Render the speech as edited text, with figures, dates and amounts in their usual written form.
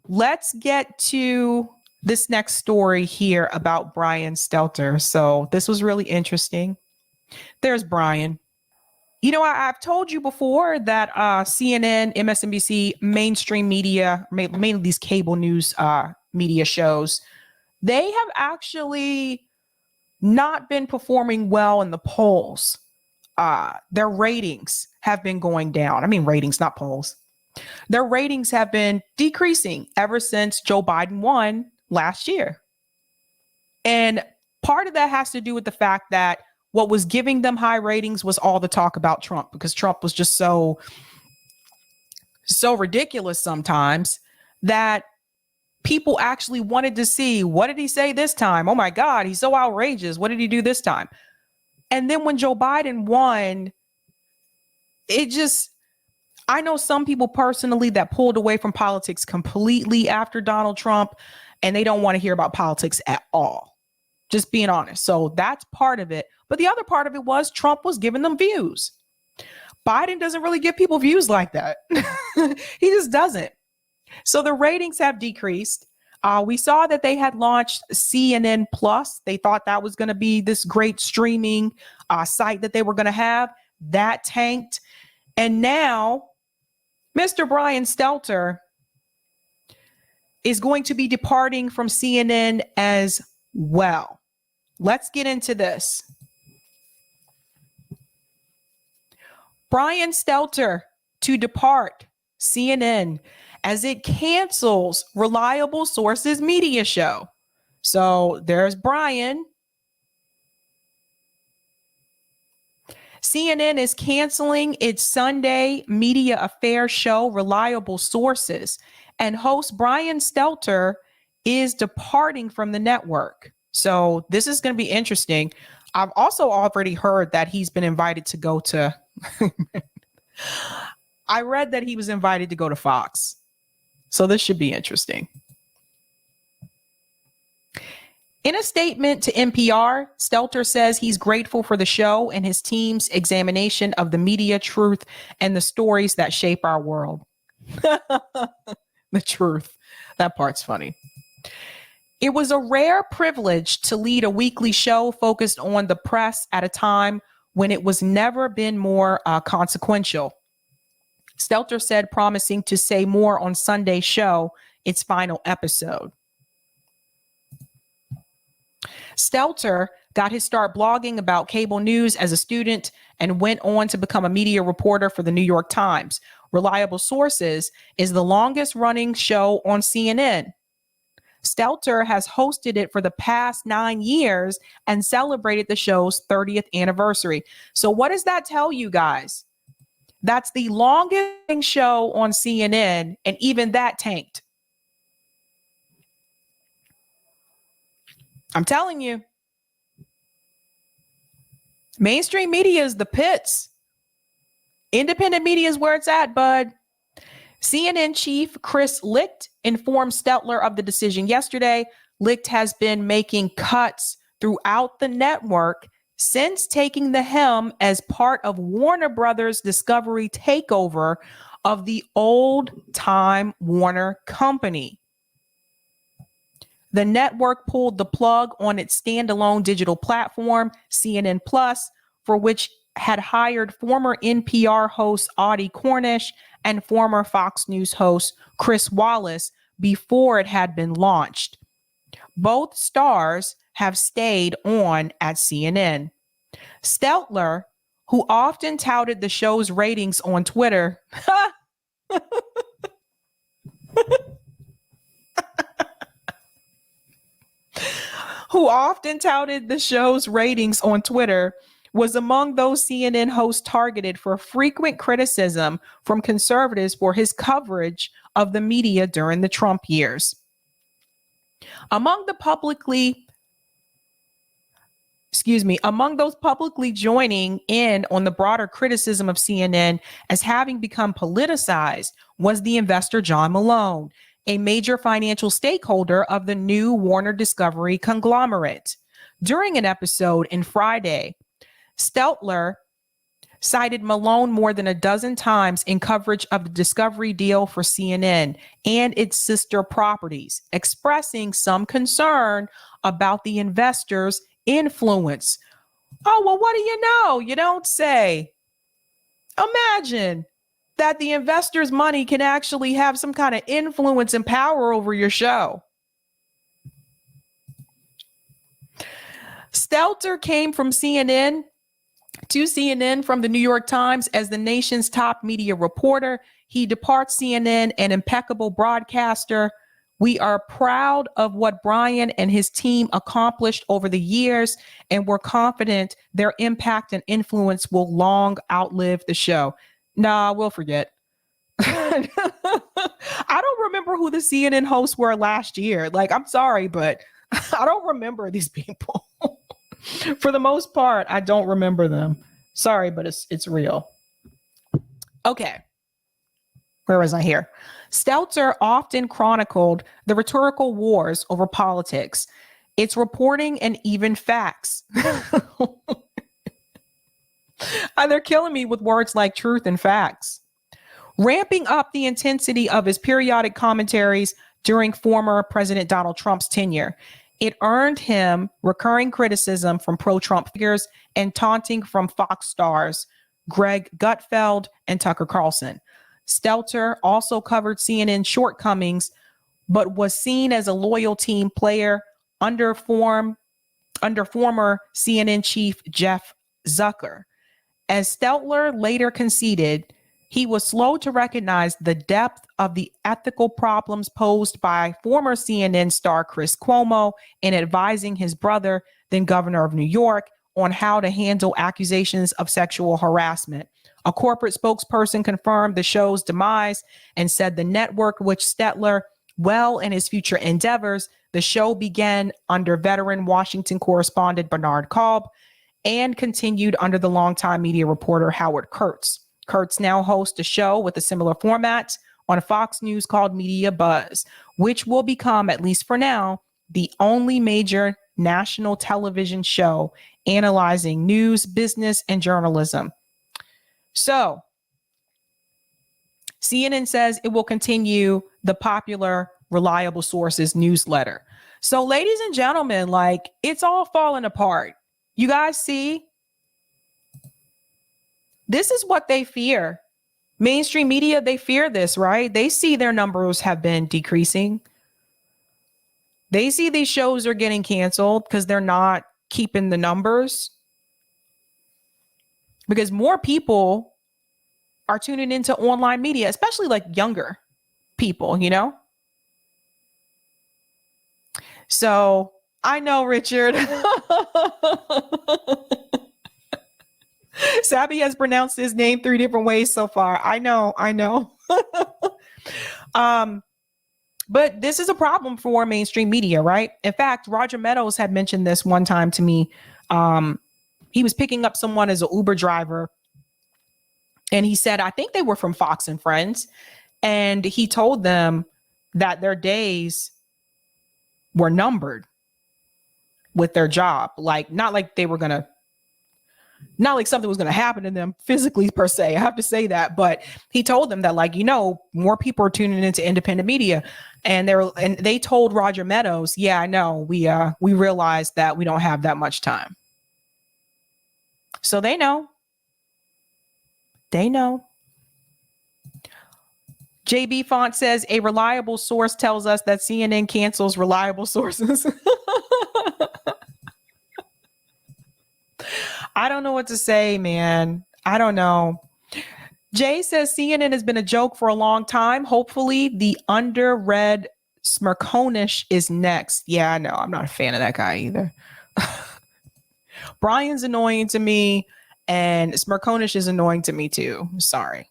Let's get to this next story here about Brian Stelter. So this was really interesting. There's Brian. You know, I've told you before that CNN, MSNBC, mainstream media, mainly these cable news media shows, they have actually not been performing well in the polls. Their ratings have been going down. I mean, ratings, not polls. Their ratings have been decreasing ever since Joe Biden won last year. And part of that has to do with the fact that what was giving them high ratings was all the talk about Trump, because Trump was just so ridiculous sometimes that people actually wanted to see, what did he say this time? Oh my God, he's so outrageous. What did he do this time? And then when Joe Biden won, I know some people personally that pulled away from politics completely after Donald Trump, and they don't want to hear about politics at all. Just being honest. So that's part of it. But the other part of it was Trump was giving them views. Biden doesn't really give people views like that. He just doesn't. So the ratings have decreased. We saw that they had launched CNN Plus. They thought that was going to be this great streaming site that they were going to have. That tanked. And now Mr. Brian Stelter is going to be departing from CNN as well. Let's get into this. Brian Stelter to depart CNN as it cancels reliable sources media show. So there's Brian. CNN is canceling its Sunday media affairs show, Reliable Sources, and host Brian Stelter is departing from the network. So this is going to be interesting. I've also already heard that he's been invited to go to, I read that he was invited to go to Fox. So this should be interesting. In a statement to NPR, Stelter says he's grateful for the show and his team's examination of the media truth and the stories that shape our world. The truth. That part's funny. It was a rare privilege to lead a weekly show focused on the press at a time when it was never been more consequential. Stelter said, promising to say more on Sunday's show, its final episode. Stelter got his start blogging about cable news as a student and went on to become a media reporter for the New York Times. Reliable Sources is the longest running show on CNN. Stelter has hosted it for the past 9 years and celebrated the show's 30th anniversary. So what does that tell you guys? That's the longest show on CNN, and even that tanked. I'm telling you. Mainstream media is the pits. Independent media is where it's at, bud. CNN chief Chris Licht informed Stelter of the decision yesterday. Licht has been making cuts throughout the network since taking the helm as part of Warner Brothers' Discovery takeover of the old-time Warner Company. The network pulled the plug on its standalone digital platform, CNN Plus, for which had hired former NPR host Audie Cornish and former Fox News host Chris Wallace before it had been launched. Both stars have stayed on at CNN. Stelter, who often touted the show's ratings on Twitter, was among those CNN hosts targeted for frequent criticism from conservatives for his coverage of the media during the Trump years. Among those publicly joining in on the broader criticism of CNN as having become politicized was the investor John Malone, a major financial stakeholder of the new Warner Discovery conglomerate. During an episode in Friday, Stelter cited Malone more than a dozen times in coverage of the Discovery deal for CNN and its sister properties, expressing some concern about the investors' influence. Oh, well, what do you know? You don't say. Imagine that the investors' money can actually have some kind of influence and power over your show. Stelter came from CNN to CNN from the New York Times as the nation's top media reporter. He departs CNN, an impeccable broadcaster. We are proud of what Brian and his team accomplished over the years, and we're confident their impact and influence will long outlive the show. Nah, we'll forget. I don't remember who the CNN hosts were last year. Like, I'm sorry, but I don't remember these people. For the most part, I don't remember them. Sorry, but it's real. Okay. Where was I here? Stelter often chronicled the rhetorical wars over politics, its reporting, and even facts. They're killing me with words like truth and facts. Ramping up the intensity of his periodic commentaries during former President Donald Trump's tenure. It earned him recurring criticism from pro-Trump figures and taunting from Fox stars Greg Gutfeld and Tucker Carlson. Stelter also covered CNN's shortcomings, but was seen as a loyal team player under former CNN chief Jeff Zucker. As Stelter later conceded, he was slow to recognize the depth of the ethical problems posed by former CNN star Chris Cuomo in advising his brother, then governor of New York, on how to handle accusations of sexual harassment. A corporate spokesperson confirmed the show's demise and said the network, which Stelter well in his future endeavors, the show began under veteran Washington correspondent Bernard Kolb and continued under the longtime media reporter Howard Kurtz. Kurtz now hosts a show with a similar format on Fox News called Media Buzz, which will become, at least for now, the only major national television show analyzing news, business, and journalism. So, CNN says it will continue the popular Reliable Sources newsletter. So, ladies and gentlemen, like, it's all falling apart. You guys see? This is what they fear. Mainstream media, they fear this, right? They see their numbers have been decreasing. They see these shows are getting canceled because they're not keeping the numbers. Because more people are tuning into online media, especially like younger people, you know? So I know, Richard. Sabby has pronounced his name 3 different ways so far. I know. But this is a problem for mainstream media, right? In fact, Roger Meadows had mentioned this one time to me. He was picking up someone as an Uber driver. And he said, I think they were from Fox and Friends. And he told them that their days were numbered with their job. Like, not like something was going to happen to them physically per se. I have to say that. But he told them that, like, you know, more people are tuning into independent media. And they told Roger Meadows, yeah, I know. We realized that we don't have that much time. So they know. They know. JB Font says a reliable source tells us that CNN cancels reliable sources. I don't know what to say, man. I don't know. Jay says CNN has been a joke for a long time. Hopefully the underread Smirkonish is next. Yeah, I know. I'm not a fan of that guy either. Brian's annoying to me, and Smirkonish is annoying to me too. Sorry.